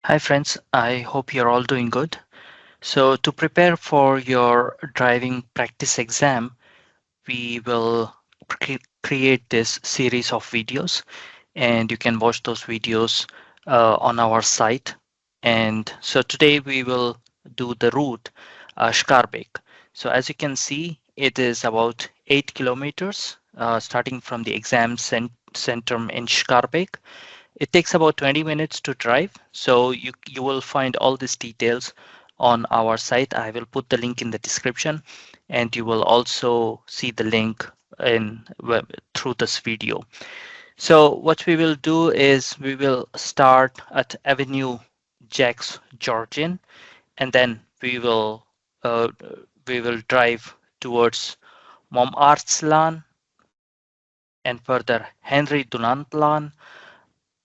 Hi friends, I hope you're all doing good. So to prepare for your driving practice exam, we will create this series of videos and you can watch those videos on our site. And so today we will do the route Schaerbeek. So as you can see, it is about 8 kilometers starting from the exam center in Schaerbeek. It takes about 20 minutes to drive, so you will find all these details on our site. I will put the link in the description, and you will also see the link through this video. So what we will do is we will start at Avenue Jacques Georgian, and then uh, we will drive towards Montmartre and further Henry Dunant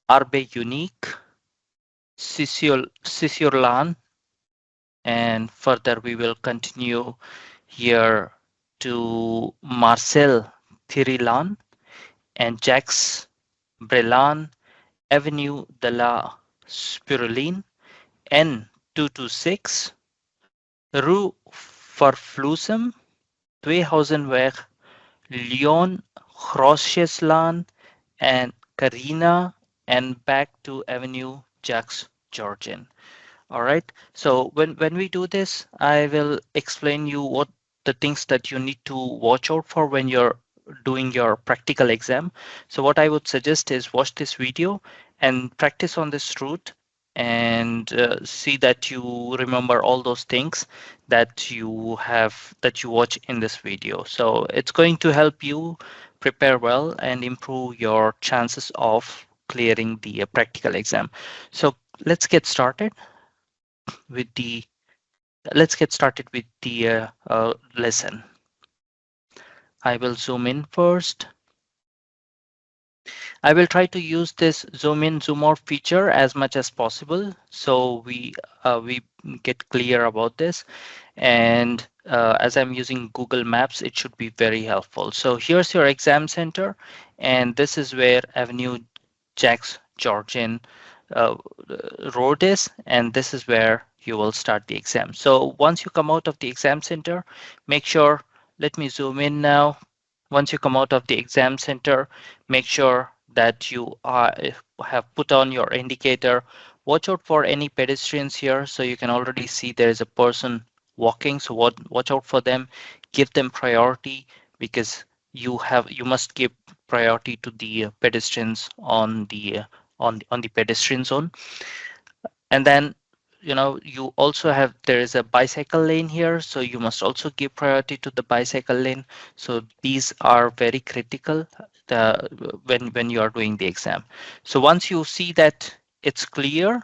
Arbe Unique, Cicéron, and further we will continue here to Marcel Thirilan and Jacques Brelan, Avenue de la Spiruline, N226, Rue Verflussem, Tweehausenweg, Lyon, Großeslaan, and Carina, and back to Avenue Jacques Georgian. All right. So when we do this, I will explain you what the things that you need to watch out for when you're doing your practical exam. So what I would suggest is watch this video and practice on this route and see that you remember all those things that you watch in this video. So it's going to help you prepare well and improve your chances of clearing the practical exam. So let's get started with the lesson. I will zoom in first. I will try to use this zoom in, zoom out feature as much as possible so we get clear about this. And as I'm using Google Maps, it should be very helpful. So here's your exam center, and this is where Avenue Jacques Georgian uh, road is, and this is where you will start the exam. So once you come out of the exam center, make sure, let me zoom in now. Once you come out of the exam center, make sure that you have put on your indicator. Watch out for any pedestrians here. So you can already see there is a person walking. So watch out for them. Give them priority because you must give priority to the pedestrians on the pedestrian zone. And then you also have, there is a bicycle lane here, so you must also give priority to the bicycle lane. So these are very critical when you are doing the exam. So once you see that it's clear,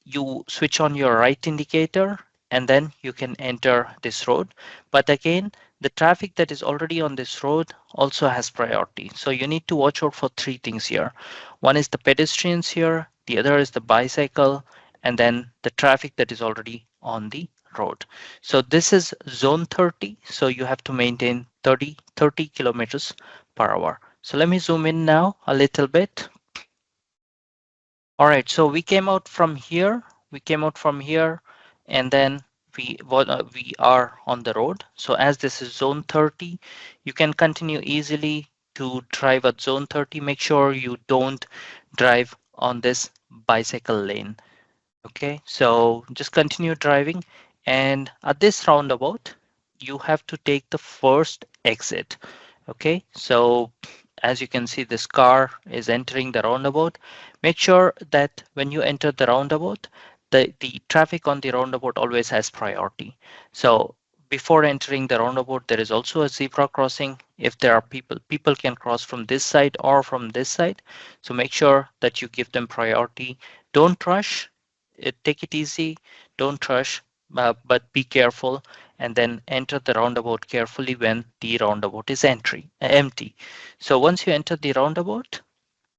you switch on your right indicator and then you can enter this road. But again, the traffic that is already on this road also has priority. So you need to watch out for three things here. One is the pedestrians here, the other is the bicycle, and then the traffic that is already on the road. So this is zone 30. So you have to maintain 30 kilometers per hour. So let me zoom in now a little bit. All right, so we came out from here. And then we are on the road. So as this is zone 30, you can continue easily to drive at zone 30. Make sure you don't drive on this bicycle lane. Okay, so just continue driving, and at this roundabout, you have to take the first exit. Okay, so as you can see, this car is entering the roundabout. Make sure that when you enter the roundabout, the traffic on the roundabout always has priority. So before entering the roundabout, there is also a zebra crossing. If there are people can cross from this side or from this side. So make sure that you give them priority. Don't rush. Take it easy. Don't rush, but be careful, and then enter the roundabout carefully when the roundabout is empty. So once you enter the roundabout,